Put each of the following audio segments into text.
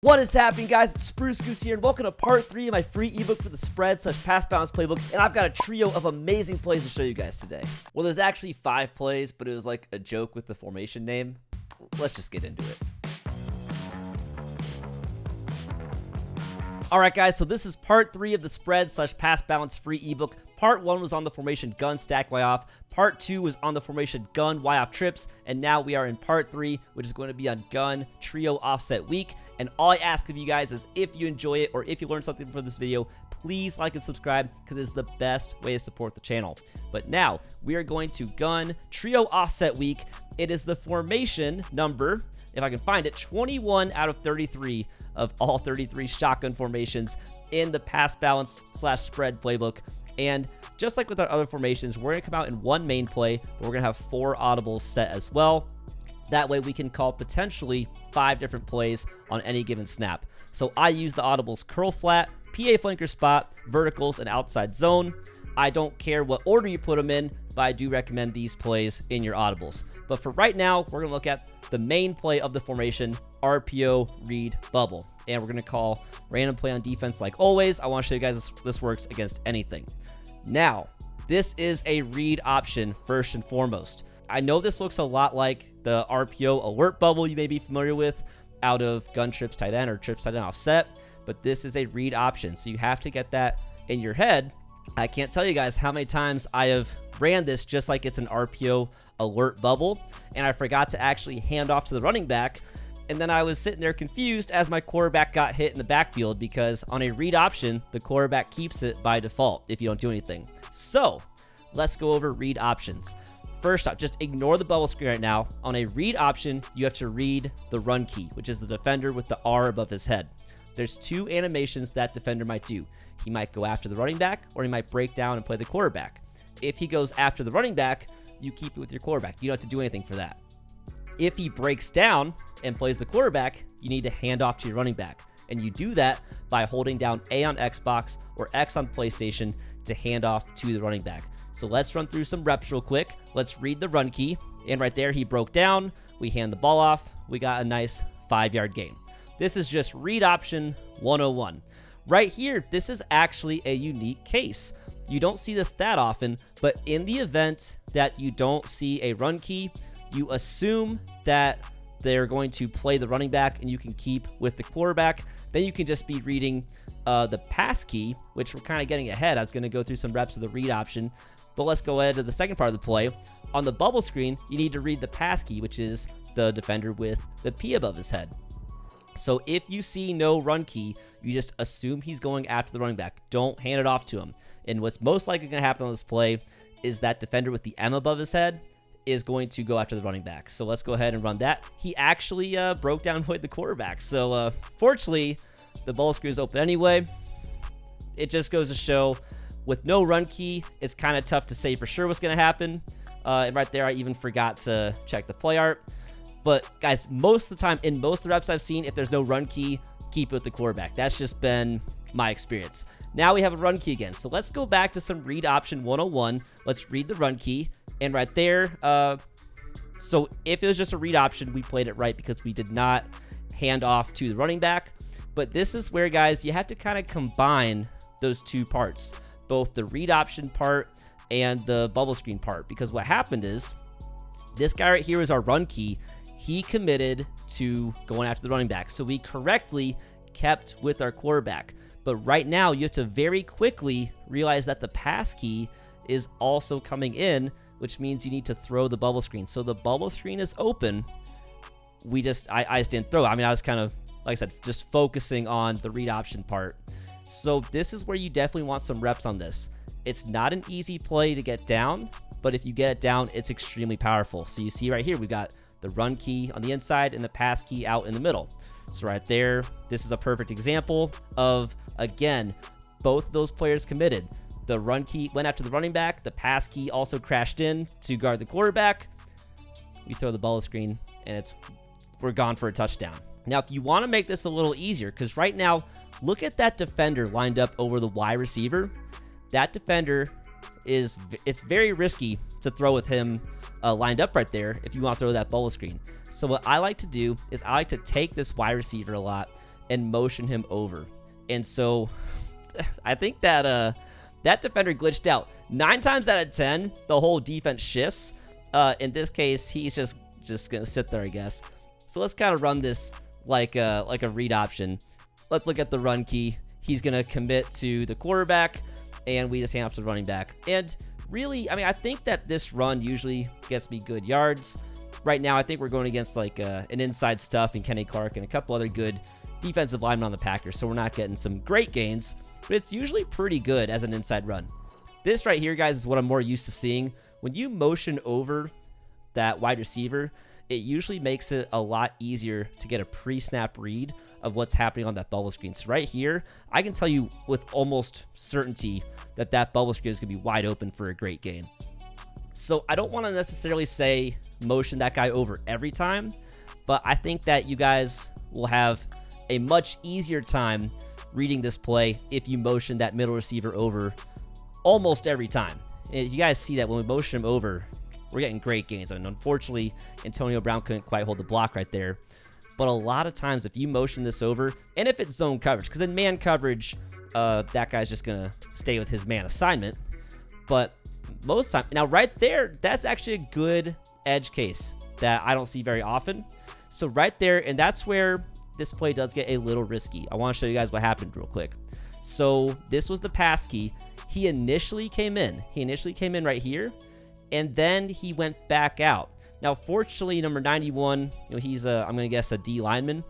What is happening, guys? It's Spruce Goose here, and welcome to part 3 of my free ebook for the spread/pass balance playbook. And I've got a trio of amazing plays to show you guys today. Well, there's actually 5 plays, but it was like a joke with the formation name. Let's just get into it. Alright guys, so this is part 3 of the spread/pass balance free ebook. Part 1 was on the formation gun stack Y off. Part 2 was on the formation gun Y off trips. And now we are in part 3, which is going to be on gun trio offset week. And all I ask of you guys is if you enjoy it or if you learn something from this video, please like and subscribe because it's the best way to support the channel. But now we are going to gun trio offset week. It is the formation number, if I can find it, 21 out of 33 of all 33 shotgun formations in the pass balance/spread playbook. And just like with our other formations, we're going to come out in one main play, but we're going to have 4 audibles set as well. That way we can call potentially 5 different plays on any given snap. So I use the audibles curl flat, PA flanker spot, verticals, and outside zone. I don't care what order you put them in, but I do recommend these plays in your audibles. But for right now, we're going to look at the main play of the formation, RPO Read Bubble. And we're going to call random play on defense like always. I want to show you guys this works against anything. Now, this is a read option first and foremost. I know this looks a lot like the RPO alert bubble you may be familiar with out of gun trips tight end or trips tight end offset, but this is a read option. So you have to get that in your head. I can't tell you guys how many times I have ran this just like it's an RPO alert bubble, and I forgot to actually hand off to the running back. And then I was sitting there confused as my quarterback got hit in the backfield because on a read option, the quarterback keeps it by default if you don't do anything. So let's go over read options. First off, just ignore the bubble screen right now. On a read option, you have to read the run key, which is the defender with the R above his head. There's 2 animations that defender might do. He might go after the running back, or he might break down and play the quarterback. If he goes after the running back, you keep it with your quarterback. You don't have to do anything for that. If he breaks down and plays the quarterback, you need to hand off to your running back. And you do that by holding down A on Xbox or X on PlayStation to hand off to the running back. So let's run through some reps real quick. Let's read the run key. And right there, he broke down. We hand the ball off. We got a nice 5-yard gain. This is just read option 101. Right here, this is actually a unique case. You don't see this that often, but in the event that you don't see a run key, you assume that they're going to play the running back and you can keep with the quarterback. Then you can just be reading the pass key, which we're kind of getting ahead. I was going to go through some reps of the read option, but let's go ahead to the second part of the play. On the bubble screen, you need to read the pass key, which is the defender with the P above his head. So if you see no run key, you just assume he's going after the running back. Don't hand it off to him. And what's most likely going to happen on this play is that defender with the M above his head is going to go after the running back. So let's go ahead and run that. He actually broke down with the quarterback. So fortunately, the ball screen is open anyway. It just goes to show with no run key, it's kind of tough to say for sure what's going to happen. And right there, I even forgot to check the play art. But guys, most of the time, in most of the reps I've seen, if there's no run key, keep it with the quarterback. That's just been my experience. Now we have a run key again. So let's go back to some read option 101. Let's read the run key. And right there, so if it was just a read option, we played it right because we did not hand off to the running back. But this is where, guys, you have to kind of combine those 2 parts, both the read option part and the bubble screen part. Because what happened is this guy right here is our run key. He committed to going after the running back. So we correctly kept with our quarterback. But right now, you have to very quickly realize that the pass key is also coming in, which means you need to throw the bubble screen. So the bubble screen is open. I just didn't throw it. I mean, I was kind of, like I said, just focusing on the read option part. So this is where you definitely want some reps on this. It's not an easy play to get down, but if you get it down, it's extremely powerful. So you see right here, we've got the run key on the inside and the pass key out in the middle. So right there, this is a perfect example of, again, both of those players committed. The run key went after the running back. The pass key also crashed in to guard the quarterback. We throw the bubble screen, and we're gone for a touchdown. Now, if you want to make this a little easier, because right now, look at that defender lined up over the Y receiver. That defender it's very risky to throw with him lined up right there if you want to throw that bubble screen. So what I like to do is I like to take this wide receiver a lot and motion him over. And so I think that that defender glitched out. 9 times out of 10, the whole defense shifts. In this case, he's just gonna sit there, I guess. So let's kind of run this like a read option. Let's look at the run key. He's gonna commit to the quarterback, and we just hand off to the running back. And really, I mean, I think that this run usually gets me good yards. Right now, I think we're going against like an inside stuff and Kenny Clark and a couple other good defensive linemen on the Packers, so we're not getting some great gains, but it's usually pretty good as an inside run. This right here, guys, is what I'm more used to seeing. When you motion over that wide receiver, it usually makes it a lot easier to get a pre-snap read of what's happening on that bubble screen. So right here, I can tell you with almost certainty that that bubble screen is going to be wide open for a great gain. So I don't want to necessarily say motion that guy over every time, but I think that you guys will have a much easier time reading this play if you motion that middle receiver over almost every time. And you guys see that when we motion him over, we're getting great gains. And unfortunately, Antonio Brown couldn't quite hold the block right there. But a lot of times, if you motion this over, and if it's zone coverage, because in man coverage, that guy's just going to stay with his man assignment. But most time, now right there, that's actually a good edge case that I don't see very often. So right there, and that's where this play does get a little risky. I want to show you guys what happened real quick. So this was the pass key. He initially came in. Right here, and then he went back out. Now, fortunately, number 91, he's I'm going to guess a D lineman.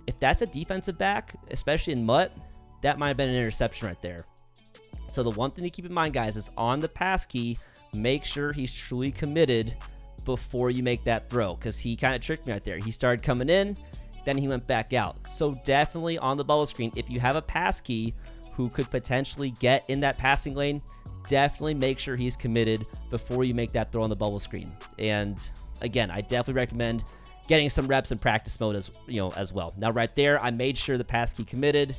If that's a defensive back, especially in MUT, that might have been an interception right there. So the one thing to keep in mind, guys, is on the pass key, make sure he's truly committed before you make that throw, because he kind of tricked me right there. He started coming in, then he went back out. So definitely on the bubble screen, if you have a pass key who could potentially get in that passing lane, definitely make sure he's committed before you make that throw on the bubble screen. And again, I definitely recommend getting some reps in practice mode as well. Now right there, I made sure the pass key committed,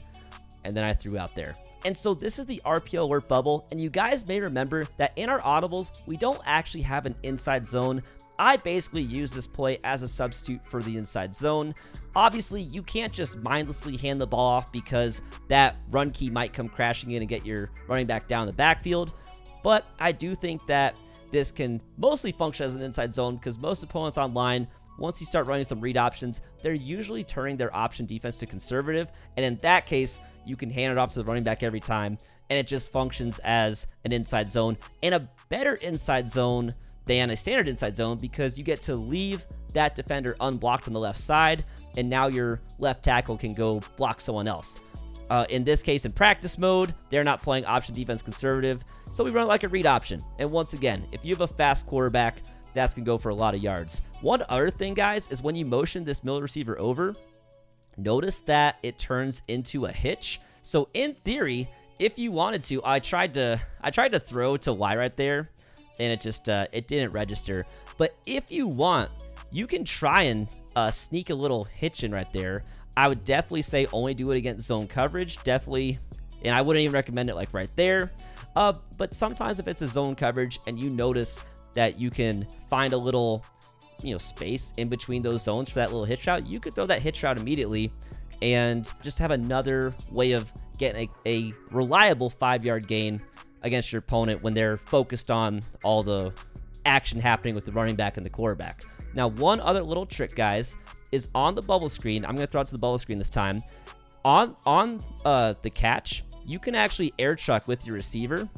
and then I threw out there. And so this is the RPO alert bubble, and you guys may remember that in our audibles, we don't actually have an inside zone. I basically use this play as a substitute for the inside zone. Obviously, you can't just mindlessly hand the ball off because that run key might come crashing in and get your running back down the backfield. But I do think that this can mostly function as an inside zone because most opponents online, once you start running some read options, they're usually turning their option defense to conservative. And in that case, you can hand it off to the running back every time, and it just functions as an inside zone and a better inside zone than a standard inside zone because you get to leave that defender unblocked on the left side, and now your left tackle can go block someone else. In this case, in practice mode, they're not playing option defense conservative, so we run it like a read option. And once again, if you have a fast quarterback, that's going to go for a lot of yards. One other thing, guys, is when you motion this middle receiver over, notice that it turns into a hitch. So in theory, if you wanted to, I tried to throw to Y right there, and it just it didn't register. But if you want, you can try and sneak a little hitch in right there. I would definitely say only do it against zone coverage, definitely, and I wouldn't even recommend it like right there. But sometimes if it's a zone coverage and you notice that you can find a little, space in between those zones for that little hitch route, you could throw that hitch route immediately and just have another way of getting a reliable 5-yard gain against your opponent when they're focused on all the action happening with the running back and the quarterback. Now, one other little trick, guys, is on the bubble screen. I'm going to throw it to the bubble screen this time. On the catch, you can actually air truck with your receiver.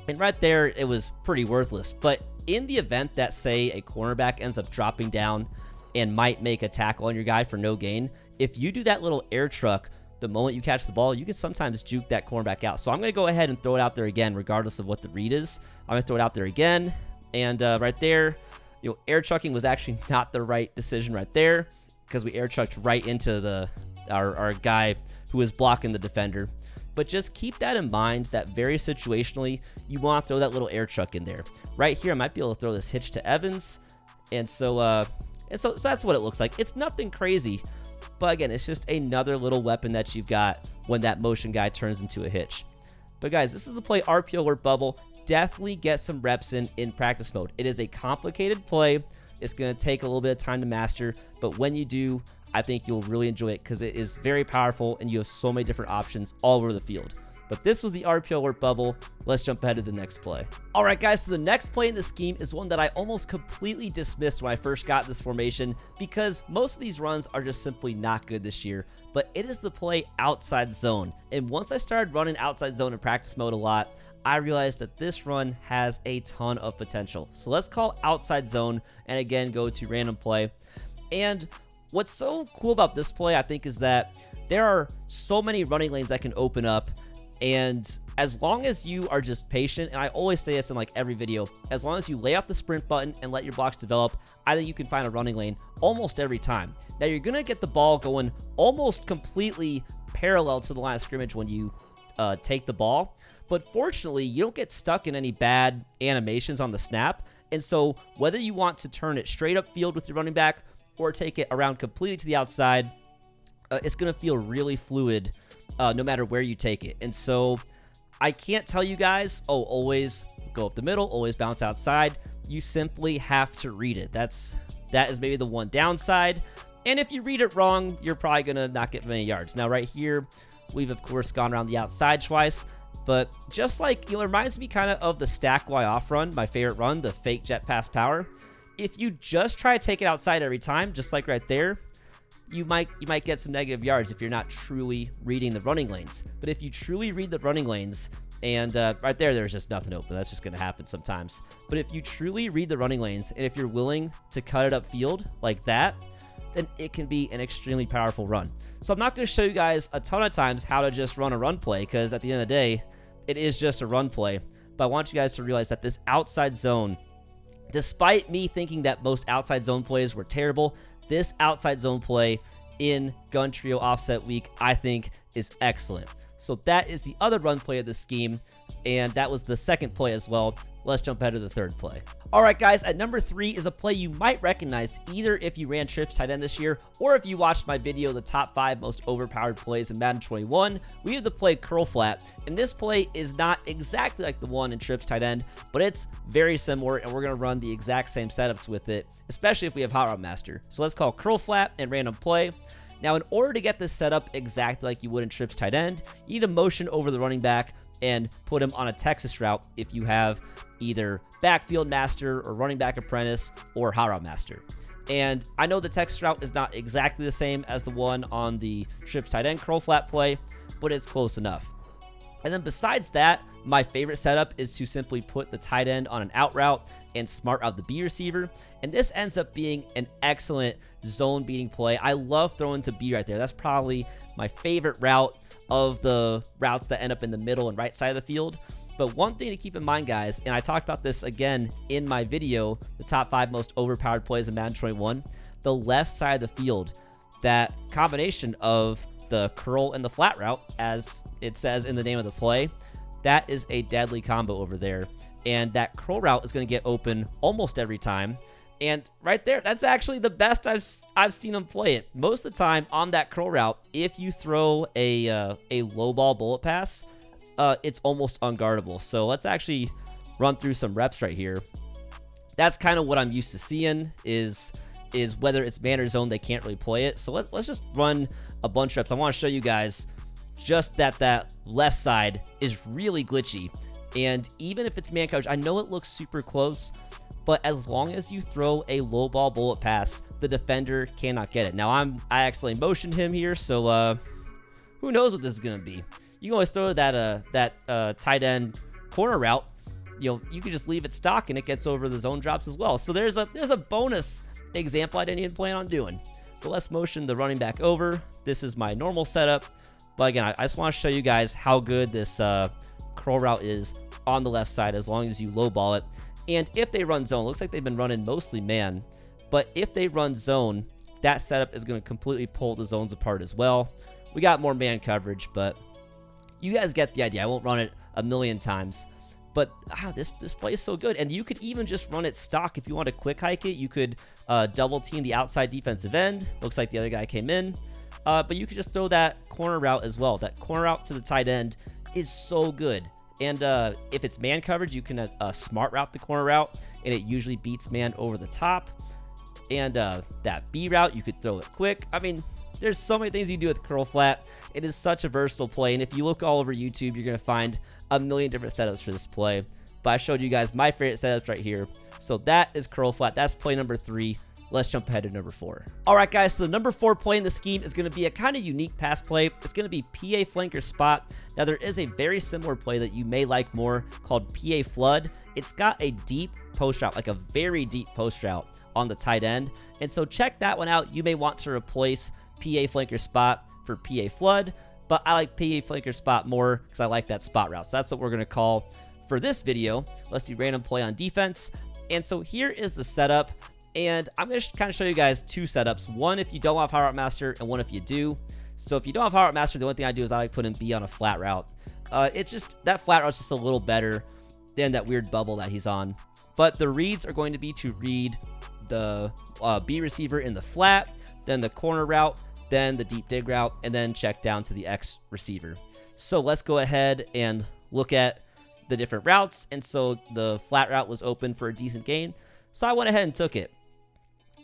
And right there, it was pretty worthless. But in the event that, say, a cornerback ends up dropping down and might make a tackle on your guy for no gain, if you do that little air truck, the moment you catch the ball, you can sometimes juke that cornerback out. So I'm going to go ahead and throw it out there again, regardless of what the read is. I'm going to throw it out there again. And right there, air trucking was actually not the right decision right there because we air trucked right into our guy who was blocking the defender. But just keep that in mind that very situationally, you want to throw that little air truck in there. Right here, I might be able to throw this hitch to Evans. And so that's what it looks like. It's nothing crazy. But again, it's just another little weapon that you've got when that motion guy turns into a hitch. But guys, this is the play RPO Alert Bubble. Definitely get some reps in practice mode. It is a complicated play. It's going to take a little bit of time to master. But when you do, I think you'll really enjoy it because it is very powerful and you have so many different options all over the field. But this was the RPO Read Bubble. Let's jump ahead to the next play. All right, guys, so the next play in the scheme is one that I almost completely dismissed when I first got this formation because most of these runs are just simply not good this year, but it is the play outside zone. And once I started running outside zone in practice mode a lot, I realized that this run has a ton of potential. So let's call outside zone and again go to random play. And what's so cool about this play, I think, is that there are so many running lanes that can open up. And as long as you are just patient, and I always say this in like every video, as long as you lay off the sprint button and let your blocks develop, I think you can find a running lane almost every time. Now you're going to get the ball going almost completely parallel to the line of scrimmage when you take the ball. But fortunately, you don't get stuck in any bad animations on the snap. And so whether you want to turn it straight up field with your running back or take it around completely to the outside, it's going to feel really fluid no matter where you take it. And so I can't tell you guys, oh, always go up the middle, always bounce outside. You simply have to read it. That is maybe the one downside. And if you read it wrong, you're probably going to not get many yards. Now right here, we've of course gone around the outside twice. But just like, it reminds me kind of the stack Y off run, my favorite run, the fake jet pass power. If you just try to take it outside every time, just like right there, you might get some negative yards if you're not truly reading the running lanes. But if you truly read the running lanes, and right there's just nothing open. That's just going to happen sometimes. But if you truly read the running lanes, and if you're willing to cut it upfield like that, then it can be an extremely powerful run. So I'm not going to show you guys a ton of times how to just run a run play, because at the end of the day, it is just a run play. But I want you guys to realize that this outside zone, despite me thinking that most outside zone plays were terrible, this outside zone play in Gun Trio Offset Week, I think, is excellent. So that is the other run play of the scheme, and that was the second play as well. Let's jump ahead to the third play. All right, guys, at number 3 is a play you might recognize either if you ran trips tight end this year or if you watched my video, the top 5 most overpowered plays in Madden 21. We have the play curl flat, and this play is not exactly like the one in trips tight end, but it's very similar, and we're going to run the exact same setups with it, especially if we have Hot Route Master. So let's call curl flat and random play. Now, in order to get this set up exactly like you would in trips tight end, you need to motion over the running back and put him on a Texas route if you have either backfield master or running back apprentice or hot route master. And I know the Texas route is not exactly the same as the one on the trips tight end curl flat play, but it's close enough. And then besides that, my favorite setup is to simply put the tight end on an out route and smart out the B receiver. And this ends up being an excellent zone beating play. I love throwing to B right there. That's probably my favorite route of the routes that end up in the middle and right side of the field. But one thing to keep in mind, guys, and I talked about this again in my video, the top 5 most overpowered plays in Madden 21, the left side of the field, that combination of the curl and the flat route, as it says in the name of the play, that is a deadly combo over there. And that curl route is going to get open almost every time. And right there, that's actually the best I've seen him play it. Most of the time on that curl route, if you throw a low ball bullet pass, it's almost unguardable. So let's actually run through some reps right here. That's kind of what I'm used to seeing is whether it's man or zone, they can't really play it. So let's just run a bunch of reps. I want to show you guys just that left side is really glitchy. And even if it's man coverage, I know it looks super close, but as long as you throw a low ball bullet pass, the defender cannot get it. Now I accidentally motioned him here, so who knows what this is gonna be. You can always throw that tight end corner route. You can just leave it stock and it gets over the zone drops as well. So there's a bonus example I didn't even plan on doing. But let's motion the running back over. This is my normal setup. But again, I just want to show you guys how good this curl route is on the left side as long as you low ball it. And if they run zone, looks like they've been running mostly man, but if they run zone, that setup is going to completely pull the zones apart as well. We got more man coverage, but you guys get the idea. I won't run it a million times, but this play is so good. And you could even just run it stock if you want to quick hike it. You could double team the outside defensive end. Looks like the other guy came in, but you could just throw that corner route as well. That corner route to the tight end is so good. And if it's man coverage, you can smart route the corner route, and it usually beats man over the top. And that B route, you could throw it quick. I mean, there's so many things you can do with curl flat. It is such a versatile play, and if you look all over YouTube, you're going to find a million different setups for this play. But I showed you guys my favorite setups right here. So that is curl flat. That's play number 3. Let's jump ahead to number 4. All right, guys, so the number 4 play in the scheme is going to be a kind of unique pass play. It's going to be PA flanker spot. Now, there is a very similar play that you may like more called PA flood. It's got a deep post route, like a very deep post route on the tight end. And so check that one out. You may want to replace PA flanker spot for PA flood, but I like PA flanker spot more because I like that spot route. So that's what we're going to call for this video. Let's do random play on defense. And so here is the setup. And I'm going to kind of show you guys 2 setups. One if you don't have High Route Master, and one if you do. So if you don't have High Route Master, the only thing I do is I like putting B on a flat route. It's just, that flat route is just a little better than that weird bubble that he's on. But the reads are going to be to read the B receiver in the flat, then the corner route, then the deep dig route, and then check down to the X receiver. So let's go ahead and look at the different routes. And so the flat route was open for a decent gain. So I went ahead and took it.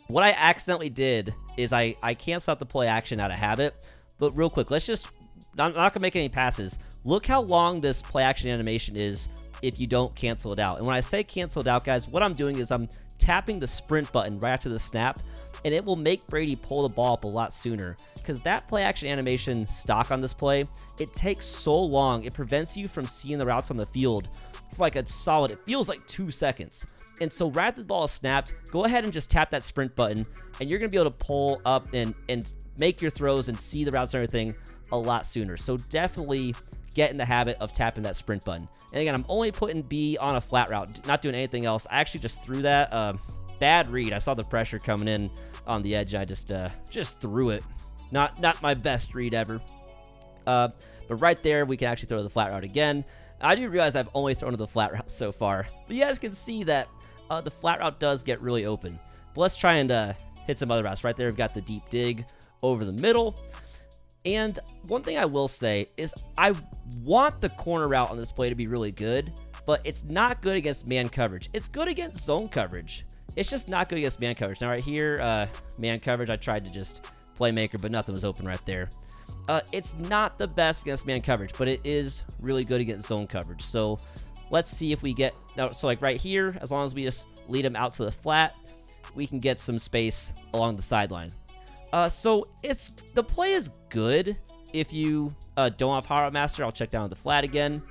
What I accidentally did is I canceled out the play action out of habit. But real quick, let's just, I'm not gonna make any passes. Look how long this play action animation is if you don't cancel it out. And when I say cancel it out, guys, what I'm doing is I'm tapping the sprint button right after the snap, and it will make Brady pull the ball up a lot sooner. Because that play action animation stock on this play, it takes so long, it prevents you from seeing the routes on the field for like a solid, it feels like 2 seconds. And so right after the ball is snapped, go ahead and just tap that sprint button, and you're going to be able to pull up and make your throws and see the routes and everything a lot sooner. So definitely get in the habit of tapping that sprint button. And again, I'm only putting B on a flat route, not doing anything else. I actually just threw that. Bad read. I saw the pressure coming in on the edge. I just threw it. Not my best read ever. But right there, we can actually throw the flat route again. I do realize I've only thrown to the flat route so far. But you guys can see that the flat route does get really open. But let's try and hit some other routes. Right there, we've got the deep dig over the middle. And one thing I will say is I want the corner route on this play to be really good, but it's not good against man coverage. It's good against zone coverage. It's just not good against man coverage. Now right here, man coverage, I tried to just playmaker, but nothing was open right there. It's not the best against man coverage, but it is really good against zone coverage. So let's see if we get, so like right here, as long as we just lead him out to the flat, we can get some space along the sideline. So the play is good if you don't have High Route Master. I'll check down the flat again.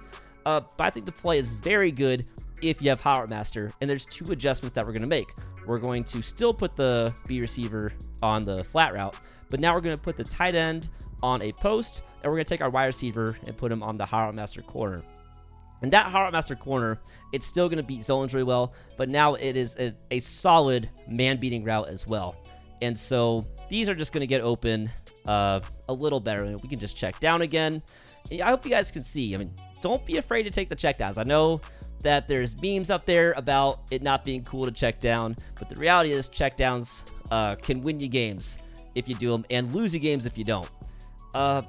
But I think the play is very good if you have High Route Master. And there's 2 adjustments that we're going to make. We're going to still put the B receiver on the flat route, but now we're going to put the tight end on a post, and we're going to take our wide receiver and put him on the High Route Master corner. And that High Route Master corner, it's still going to beat zones really well, but now it is a solid man-beating route as well. And so these are just going to get open a little better. We can just check down again. I hope you guys can see. I mean, don't be afraid to take the check downs. I know that there's memes up there about it not being cool to check down, but the reality is check downs can win you games if you do them and lose you games if you don't.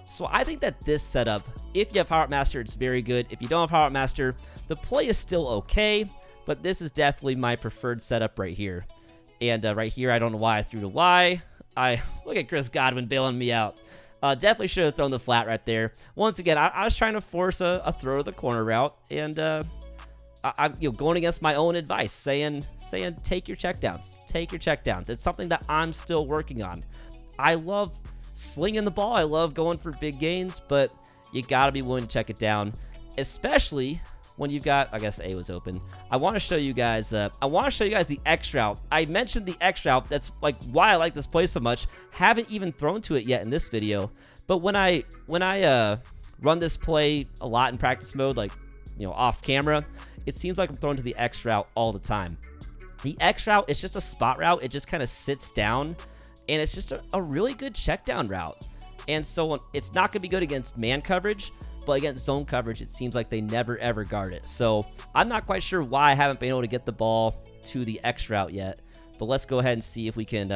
So I think that this setup, if you have High Route Master, it's very good. If you don't have High Route Master, the play is still okay, but this is definitely my preferred setup right here. And right here, I don't know why I threw the Y. Look at Chris Godwin bailing me out. Definitely should have thrown the flat right there. Once again, I was trying to force a throw to the corner route, and I'm going against my own advice, saying take your checkdowns. Take your checkdowns. It's something that I'm still working on. I love slinging the ball. I love going for big gains, but you got to be willing to check it down, especially when you've got, I guess A was open. I want to show you guys the X route. I mentioned the X route. That's like why I like this play so much. Haven't even thrown to it yet in this video. But when I run this play a lot in practice mode, like, off camera, it seems like I'm throwing to the X route all the time. The X route is just a spot route. It just kind of sits down, and it's just a really good check down route. And so it's not going to be good against man coverage, but against zone coverage, it seems like they never, ever guard it. So I'm not quite sure why I haven't been able to get the ball to the X route yet. But let's go ahead and see if we can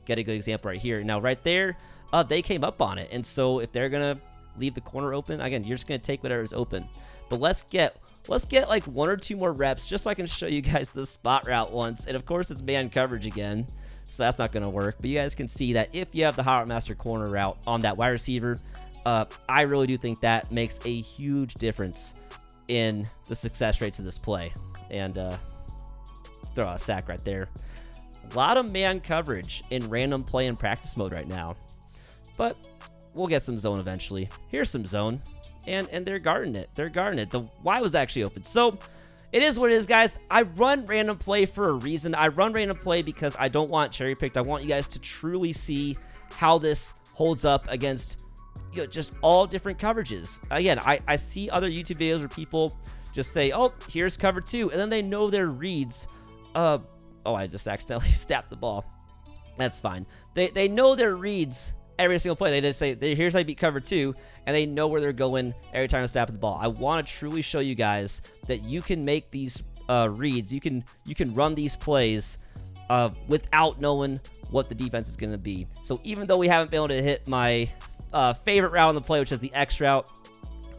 get a good example right here. Now, right there, they came up on it. And so if they're going to leave the corner open, again, you're just going to take whatever is open. But let's get like 1 or 2 more reps just so I can show you guys the spot route once. And, of course, it's man coverage again. so that's not going to work. But you guys can see that if you have the Hot Route Master corner route on that wide receiver, I really do think that makes a huge difference in the success rates of this play. And throw out a sack right there. A lot of man coverage in random play and practice mode right now, but we'll get some zone eventually. Here's some zone, and they're guarding it. They're guarding it. The Y was actually open. So it is what it is, guys. I run random play for a reason. I run random play because I don't want cherry picked. I want you guys to truly see how this holds up against, you know, just all different coverages. Again, I see other YouTube videos where people just say, oh, here's cover 2, and then they know their reads. Oh, I just accidentally snapped the ball. That's fine. They know their reads every single play. They just say, here's how you beat cover 2, and they know where they're going every time they snap the ball. I want to truly show you guys that you can make these reads. You can run these plays without knowing what the defense is going to be. So even though we haven't been able to hit my favorite route on the play, which is the X route,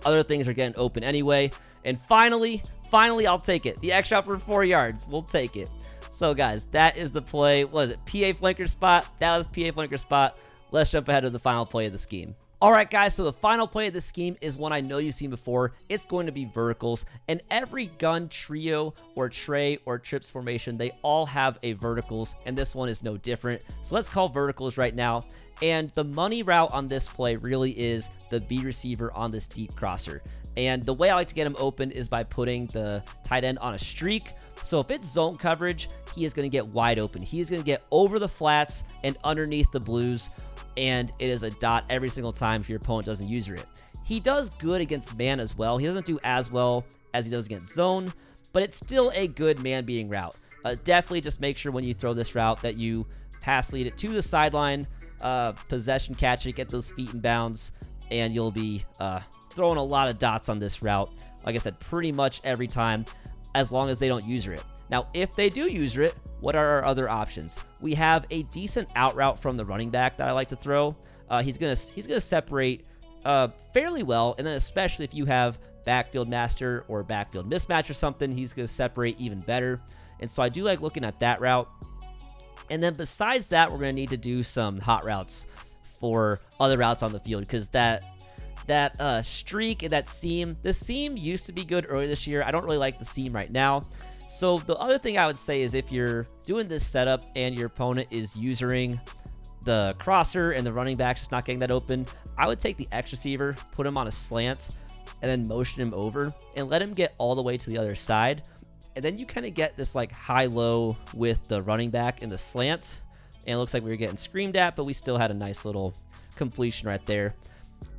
other things are getting open anyway. And finally, I'll take it. The X route for 4 yards. We'll take it. So, guys, that is the play. What is it? PA flanker spot. That was PA flanker spot. Let's jump ahead to the final play of the scheme. All right, guys, so the final play of this scheme is one I know you've seen before. It's going to be verticals, and every gun trio or tray or trips formation, they all have a verticals, and this one is no different. So let's call verticals right now, and the money route on this play really is the B receiver on this deep crosser. And the way I like to get him open is by putting the tight end on a streak. So if it's zone coverage, he is going to get wide open. He is going to get over the flats and underneath the blues, and it is a dot every single time if your opponent doesn't user it. He does good against man as well. He doesn't do as well as he does against zone, but it's still a good man beating route. Definitely just make sure when you throw this route that you pass lead it to the sideline, possession catch it, get those feet in bounds, and you'll be throwing a lot of dots on this route. Like I said, pretty much every time, as long as they don't user it. Now, if they do user it, what are our other options? We have a decent out route from the running back that I like to throw. He's gonna separate fairly well, and then especially if you have backfield master or backfield mismatch or something, he's gonna separate even better. And so I do like looking at that route. And then besides that, we're gonna need to do some hot routes for other routes on the field, because that streak and that seam, the seam used to be good earlier this year. I don't really like the seam right now. So the other thing I would say is if you're doing this setup and your opponent is using the crosser and the running back's just not getting that open, I would take the X receiver, put him on a slant, and then motion him over and let him get all the way to the other side. And then you kind of get this like high-low with the running back in the slant. And it looks like we were getting screamed at, but we still had a nice little completion right there.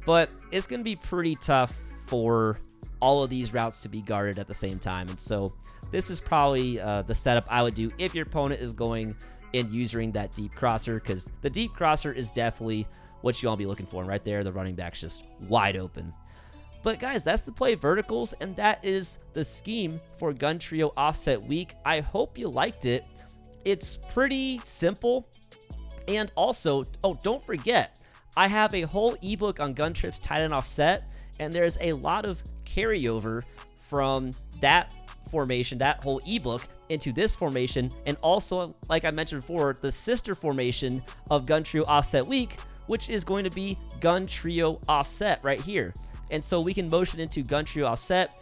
But it's going to be pretty tough for all of these routes to be guarded at the same time. And so this is probably the setup I would do if your opponent is going and using that deep crosser, because the deep crosser is definitely what you all be looking for. And right there, the running back's just wide open. But guys, that's the play verticals, and that is the scheme for Gun Trio Offset Week. I hope you liked it. It's pretty simple. And also, oh, don't forget, I have a whole ebook on gun trips tight end offset, and there's a lot of carryover from that formation, that whole ebook, into this formation, and also, like I mentioned before, the sister formation of Gun Trio Offset Week, which is going to be Gun Trio Offset right here. And so we can motion into Gun Trio Offset.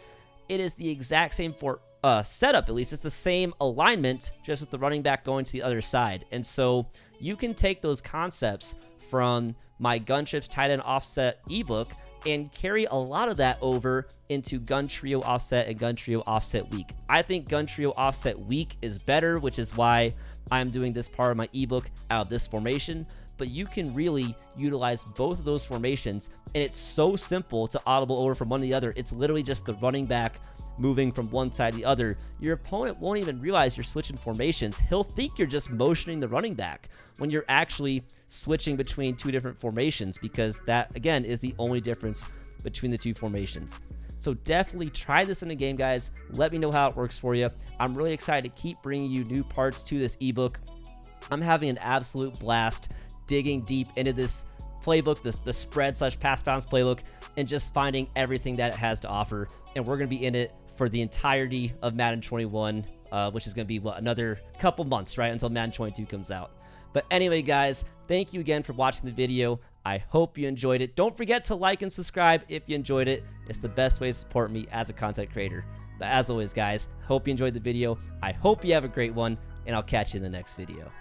It is the exact same for setup, at least. It's the same alignment, just with the running back going to the other side. And so you can take those concepts from my Gun Trips Tight End Offset ebook and carry a lot of that over into Gun Trio Offset and Gun Trio Offset Week. I think Gun Trio Offset Week is better, which is why I'm doing this part of my ebook out of this formation. But you can really utilize both of those formations, and it's so simple to audible over from one to the other. It's literally just the running back moving from one side to the other. Your opponent won't even realize you're switching formations. He'll think you're just motioning the running back when you're actually switching between two different formations, because that, again, is the only difference between the two formations. So definitely try this in a game, guys. Let me know how it works for you. I'm really excited to keep bringing you new parts to this ebook. I'm having an absolute blast digging deep into this playbook, the spread/pass balance playbook, and just finding everything that it has to offer. And we're going to be in it for the entirety of Madden 21, which is going to be, what, another couple months, right, until Madden 22 comes out. But anyway, guys, thank you again for watching the video. I hope you enjoyed it. Don't forget to like and subscribe if you enjoyed it. It's the best way to support me as a content creator. But as always, guys, hope you enjoyed the video. I hope you have a great one, and I'll catch you in the next video.